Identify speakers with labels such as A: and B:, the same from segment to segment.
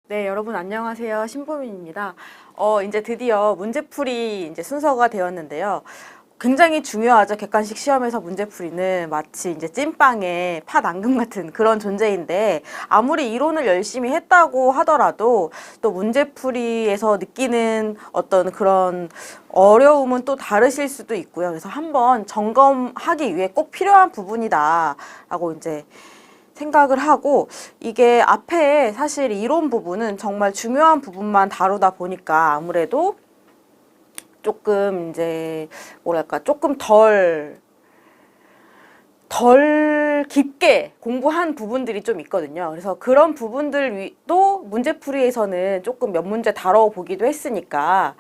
A: 네, 여러분 안녕하세요. 신보민입니다. 이제 드디어 문제풀이 이제 순서가 되었는데요. 굉장히 중요하죠. 객관식 시험에서 문제풀이는 마치 이제 찐빵에 팥 앙금 같은 그런 존재인데, 아무리 이론을 열심히 했다고 하더라도 또 문제풀이에서 느끼는 어떤 그런 어려움은 또 다르실 수도 있고요. 그래서 한번 점검하기 위해 꼭 필요한 부분이다라고 이제 생각을 하고, 이게 앞에 사실 이론 부분은 정말 중요한 부분만 다루다 보니까 아무래도 조금 이제 뭐랄까 조금 덜 깊게 공부한 부분들이 좀 있거든요. 그래서 그런 부분들도 문제풀이에서는 조금 몇 문제 다뤄보기도 했으니까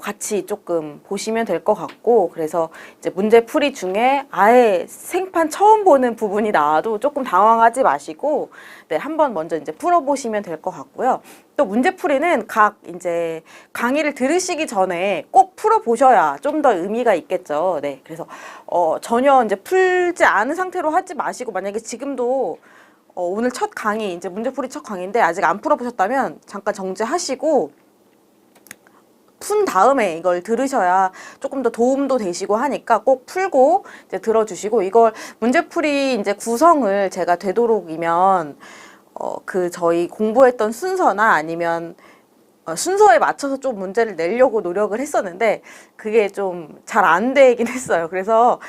A: 같이 조금 보시면 될 것 같고, 그래서 이제 문제풀이 중에 아예 생판 처음 보는 부분이 나와도 조금 당황하지 마시고, 네, 한번 먼저 이제 풀어보시면 될 것 같고요. 또 문제풀이는 각 이제 강의를 들으시기 전에 꼭 풀어보셔야 좀 더 의미가 있겠죠. 네, 그래서 전혀 이제 풀지 않은 상태로 하지 마시고, 만약에 지금도 오늘 첫 강의, 이제 문제풀이 첫 강의인데 아직 안 풀어보셨다면 잠깐 정지하시고 푼 다음에 이걸 들으셔야 조금 더 도움도 되시고 하니까 꼭 풀고 이제 들어주시고, 이걸 문제풀이 이제 구성을 제가 되도록이면 저희 공부했던 순서나 아니면 순서에 맞춰서 좀 문제를 내려고 노력을 했었는데 그게 좀 잘 안 되긴 했어요. 그래서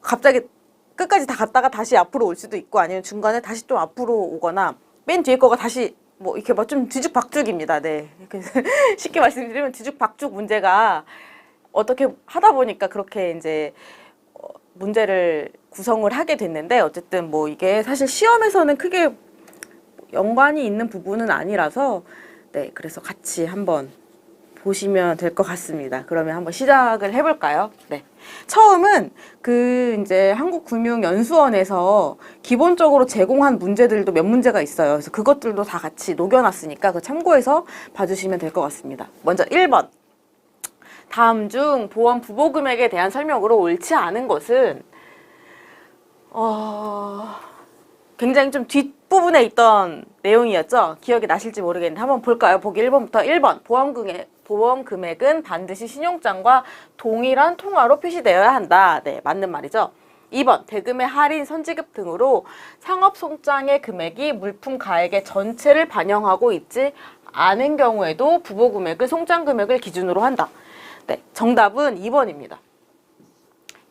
A: 갑자기 끝까지 다 갔다가 다시 앞으로 올 수도 있고, 아니면 중간에 다시 좀 앞으로 오거나 맨 뒤에 거가 다시 뭐 이렇게 막 좀 뒤죽박죽입니다. 네. 쉽게 말씀드리면 뒤죽박죽 문제가 어떻게 하다 보니까 그렇게 이제 문제를 구성을 하게 됐는데, 어쨌든 뭐 이게 사실 시험에서는 크게 연관이 있는 부분은 아니라서, 네, 그래서 같이 한번 보시면 될 것 같습니다. 그러면 한번 시작을 해볼까요? 네. 처음은 이제 한국금융연수원에서 기본적으로 제공한 문제들도 몇 문제가 있어요. 그래서 그것들도 다 같이 녹여놨으니까 그 참고해서 봐주시면 될 것 같습니다. 먼저 1번. 다음 중 보험 부보 금액에 대한 설명으로 옳지 않은 것은, 굉장히 좀 뒷부분에 있던 내용이었죠. 기억이 나실지 모르겠는데 한번 볼까요? 보기 1번부터. 1번. 보험 금액은 반드시 신용장과 동일한 통화로 표시되어야 한다. 네, 맞는 말이죠. 2번. 대금의 할인, 선지급 등으로 상업송장의 금액이 물품 가액의 전체를 반영하고 있지 않은 경우에도 부보 금액을 송장 금액을 기준으로 한다. 네, 정답은 2번입니다.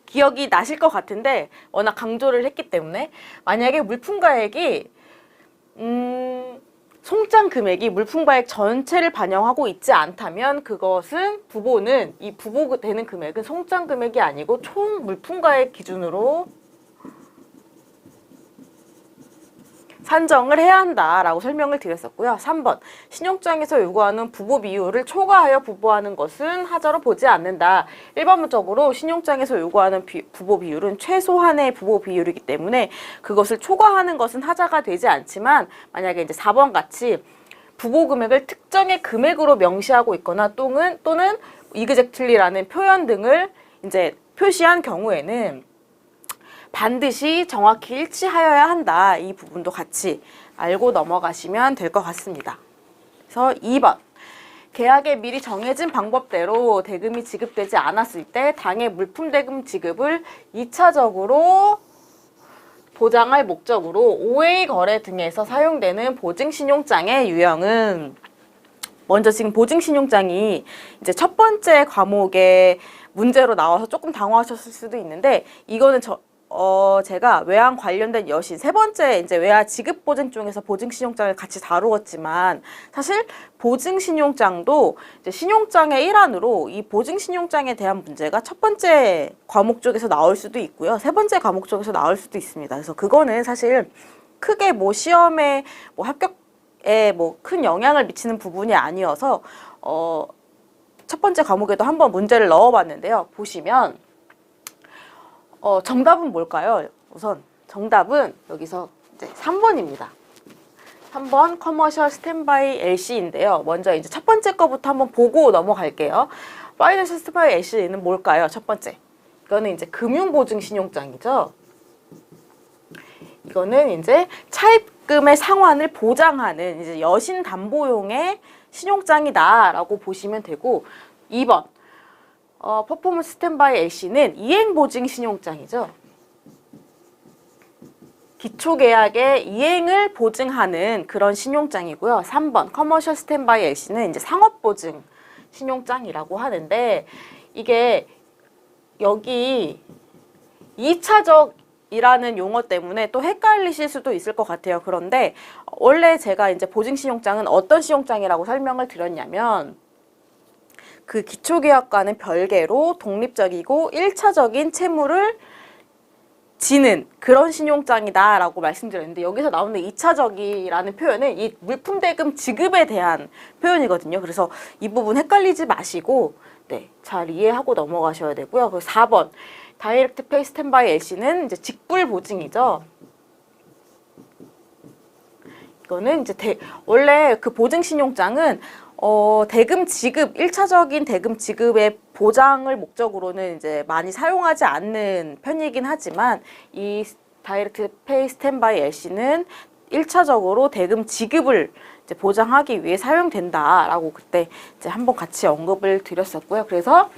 A: 기억이 나실 것 같은데 워낙 강조를 했기 때문에, 만약에 물품 가액이 송장 금액이 물품 가액 전체를 반영하고 있지 않다면 그것은 이 부보되는 금액은 송장 금액이 아니고 총 물품 가액 기준으로 산정을 해야 한다라고 설명을 드렸었고요. 3번. 신용장에서 요구하는 부보 비율을 초과하여 부보하는 것은 하자로 보지 않는다. 일반적으로 신용장에서 요구하는 부보 비율은 최소한의 부보 비율이기 때문에 그것을 초과하는 것은 하자가 되지 않지만, 만약에 이제 4번 같이 부보 금액을 특정의 금액으로 명시하고 있거나 또는 이그젝틀리라는 표현 등을 이제 표시한 경우에는 반드시 정확히 일치하여야 한다. 이 부분도 같이 알고 넘어가시면 될 것 같습니다. 그래서 2번. 계약에 미리 정해진 방법대로 대금이 지급되지 않았을 때 당해 물품 대금 지급을 2차적으로 보장할 목적으로 OA 거래 등에서 사용되는 보증신용장의 유형은, 먼저 지금 보증신용장이 이제 첫 번째 과목의 문제로 나와서 조금 당황하셨을 수도 있는데, 이거는 제가 외환 관련된 여신 세 번째 이제 외화 지급 보증 중에서 보증신용장을 같이 다루었지만, 사실 보증신용장도 이제 신용장의 일환으로 이 보증신용장에 대한 문제가 첫 번째 과목 쪽에서 나올 수도 있고요, 세 번째 과목 쪽에서 나올 수도 있습니다. 그래서 그거는 사실 크게 뭐 시험에 뭐 합격에 뭐 큰 영향을 미치는 부분이 아니어서 첫 번째 과목에도 한번 문제를 넣어봤는데요. 보시면 정답은 뭘까요? 우선 정답은 여기서 이제 3번입니다. 3번 커머셜 스탠바이 LC인데요. 먼저 이제 첫 번째 거부터 한번 보고 넘어갈게요. 파이낸셜 스탠바이 LC는 뭘까요? 첫 번째. 이거는 이제 금융보증신용장이죠. 이거는 이제 차입 입금의 상환을 보장하는 이제 여신 담보용의 신용장이다라고 보시면 되고 2번 퍼포먼스 스탠바이 LC는 이행보증 신용장이죠. 기초계약의 이행을 보증하는 그런 신용장이고요. 3번 커머셜 스탠바이 LC는 이제 상업보증 신용장이라고 하는데 이게 여기 2차적이라는 용어 때문에 또 헷갈리실 수도 있을 것 같아요. 그런데 원래 제가 이제 보증신용장은 어떤 신용장이라고 설명을 드렸냐면 그 기초계약과는 별개로 독립적이고 1차적인 채무를 지는 그런 신용장이다 라고 말씀드렸는데 여기서 나오는 2차적이라는 표현은 이 물품대금 지급에 대한 표현이거든요. 그래서 이 부분 헷갈리지 마시고 네, 잘 이해하고 넘어가셔야 되고요. 그리고 4번 다이렉트 페이 스탠바이 LC는 이제 직불 보증이죠. 이거는 이제 원래 그 보증 신용장은 대금 지급, 1차적인 대금 지급의 보장을 목적으로는 이제 많이 사용하지 않는 편이긴 하지만 이 다이렉트 페이 스탠바이 LC는 1차적으로 대금 지급을 이제 보장하기 위해 사용된다라고 그때 이제 한번 같이 언급을 드렸었고요. 그래서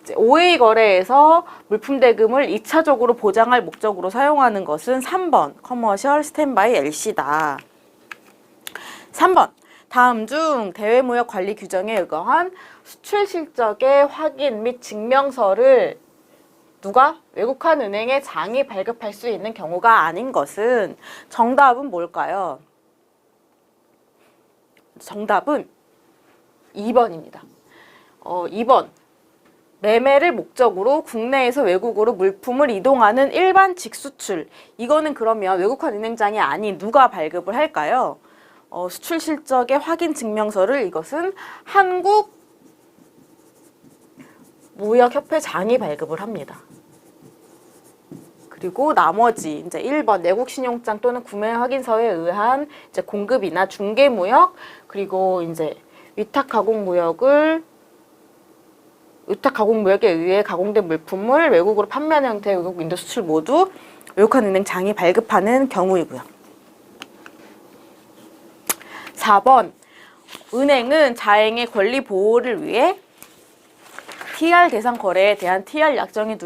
A: 이제 OA 거래에서 물품 대금을 2차적으로 보장할 목적으로 사용하는 것은 3번 커머셜 스탠바이 LC다. 3번 다음 중 대외무역 관리 규정에 의거한 수출 실적의 확인 및 증명서를 누가? 외국한 은행에 장이 발급할 수 있는 경우가 아닌 것은 정답은 뭘까요? 정답은 2번입니다. 2번 매매를 목적으로 국내에서 외국으로 물품을 이동하는 일반 직수출. 이거는 그러면 외국한 은행장이 아닌 누가 발급을 할까요? 수출 실적의 확인 증명서를 이것은 한국 무역협회장이 발급을 합니다. 그리고 나머지 이제 1번 내국 신용장 또는 구매 확인서에 의한 이제 공급이나 중개 무역 그리고 이제 위탁 가공 무역에 의해 가공된 물품을 외국으로 판매하는 형태의 외국 인도 수출 모두 외국한 은행장이 발급하는 경우이고요. 4번 은행은 자행의 권리 보호를 위해 TR 대상 거래에 대한 TR 약정이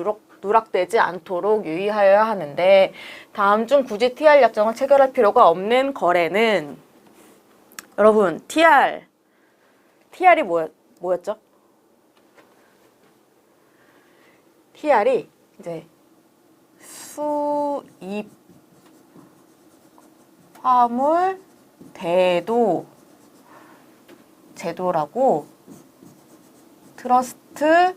A: 누락되지 않도록 유의하여야 하는데 다음 중 굳이 TR 약정을 체결할 필요가 없는 거래는 여러분 TR이 뭐였죠? TR이 이제 수입 화물 대도 제도라고 트러스트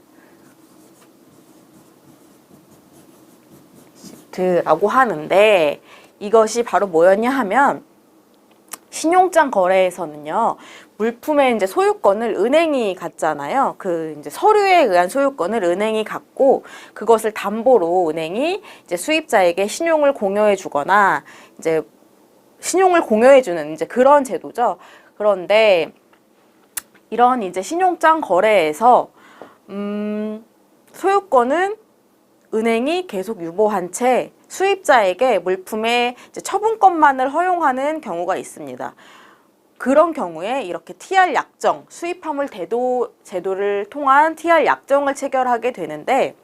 A: 시트라고 하는데 이것이 바로 뭐였냐 하면 신용장 거래에서는요 물품의 이제 소유권을 은행이 갖잖아요. 그 이제 서류에 의한 소유권을 은행이 갖고 그것을 담보로 은행이 이제 수입자에게 신용을 공여해 주거나 이제 신용을 공여해주는 이제 그런 제도죠. 그런데 이런 이제 신용장 거래에서 소유권은 은행이 계속 유보한 채 수입자에게 물품의 이제 처분권만을 허용하는 경우가 있습니다. 그런 경우에 이렇게 TR 약정, 수입화물 대도 제도를 통한 TR 약정을 체결하게 되는데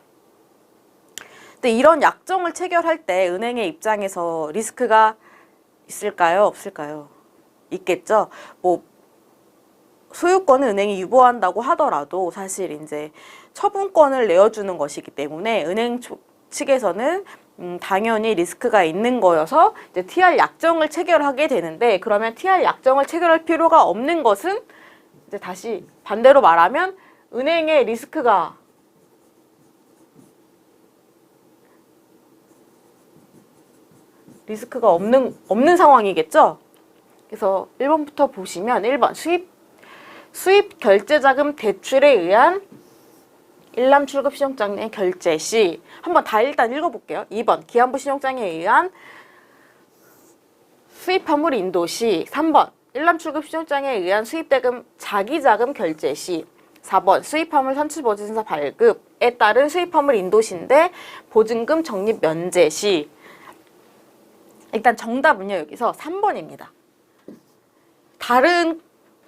A: 근데 이런 약정을 체결할 때 은행의 입장에서 리스크가 있을까요? 없을까요? 있겠죠. 뭐 소유권은 은행이 유보한다고 하더라도 사실 이제 처분권을 내어주는 것이기 때문에 은행 측에서는 당연히 리스크가 있는 거여서 이제 TR 약정을 체결하게 되는데 그러면 TR 약정을 체결할 필요가 없는 것은 이제 다시 반대로 말하면 은행의 리스크가 없는 상황이겠죠? 그래서 1번부터 보시면 1번 수입 결제자금 대출에 의한 일람 출급 신용장의 결제 시 한번 다 일단 읽어볼게요. 2번 기한부 신용장에 의한 수입화물 인도 시 3번 일람 출급 신용장에 의한 수입대금 자기자금 결제 시 4번 수입화물 선출보증서 발급에 따른 수입화물 인도 시인데 보증금 적립 면제 시 일단 정답은요, 여기서 3번입니다. 다른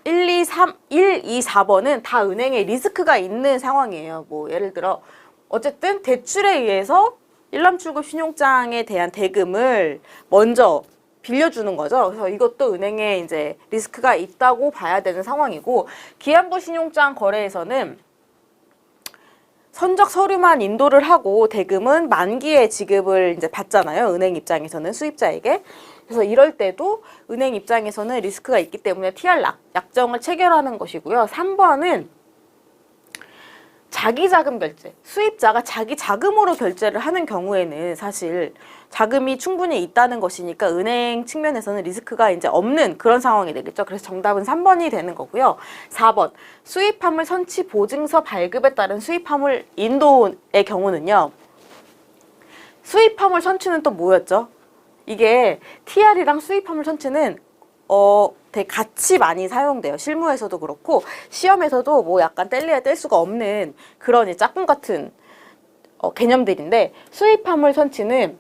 A: 1, 2, 4번은 다 은행에 리스크가 있는 상황이에요. 뭐 예를 들어 어쨌든 대출에 의해서 일람출구 신용장에 대한 대금을 먼저 빌려주는 거죠. 그래서 이것도 은행에 이제 리스크가 있다고 봐야 되는 상황이고, 기한부 신용장 거래에서는 선적 서류만 인도를 하고 대금은 만기에 지급을 이제 받잖아요. 은행 입장에서는 수입자에게. 그래서 이럴 때도 은행 입장에서는 리스크가 있기 때문에 TR 약정을 체결하는 것이고요. 3번은 자기 자금 결제, 수입자가 자기 자금으로 결제를 하는 경우에는 사실 자금이 충분히 있다는 것이니까 은행 측면에서는 리스크가 이제 없는 그런 상황이 되겠죠. 그래서 정답은 3번이 되는 거고요. 4번, 수입화물 선치 보증서 발급에 따른 수입화물 인도의 경우는요. 수입화물 선치는 또 뭐였죠? 이게 TR이랑 수입화물 선치는 되게 같이 많이 사용돼요. 실무에서도 그렇고 시험에서도 뭐 약간 뗄래야 뗄 수가 없는 그런 짝꿍 같은 개념들인데, 수입화물 선치는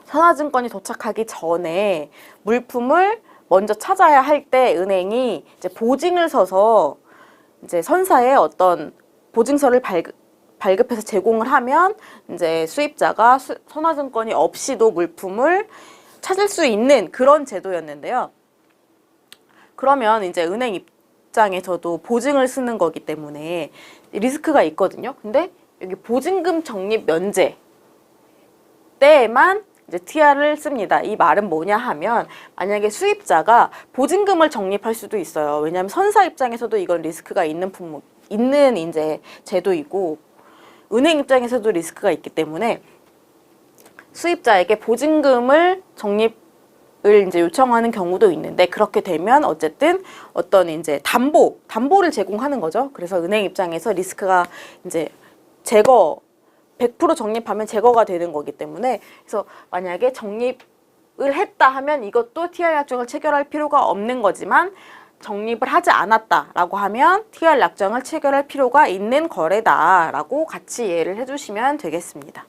A: 선화증권이 도착하기 전에 물품을 먼저 찾아야 할 때 은행이 이제 보증을 서서 이제 선사에 어떤 보증서를 발급해서 제공을 하면 이제 수입자가 선화증권이 없이도 물품을 찾을 수 있는 그런 제도였는데요. 그러면 이제 은행 입장에서도 보증을 쓰는 거기 때문에 리스크가 있거든요. 근데 여기 보증금 적립 면제 때에만 이제 TR을 씁니다. 이 말은 뭐냐 하면, 만약에 수입자가 보증금을 적립할 수도 있어요. 왜냐하면 선사 입장에서도 이건 리스크가 있는 이제 제도이고, 은행 입장에서도 리스크가 있기 때문에 수입자에게 보증금을 적립을 이제 요청하는 경우도 있는데, 그렇게 되면 어쨌든 어떤 이제 담보를 제공하는 거죠. 그래서 은행 입장에서 리스크가 이제 100% 적립하면 제거가 되는 거기 때문에, 그래서 만약에 적립을 했다 하면 이것도 TR 약정을 체결할 필요가 없는 거지만, 적립을 하지 않았다라고 하면 TR 약정을 체결할 필요가 있는 거래다라고 같이 이해를 해주시면 되겠습니다.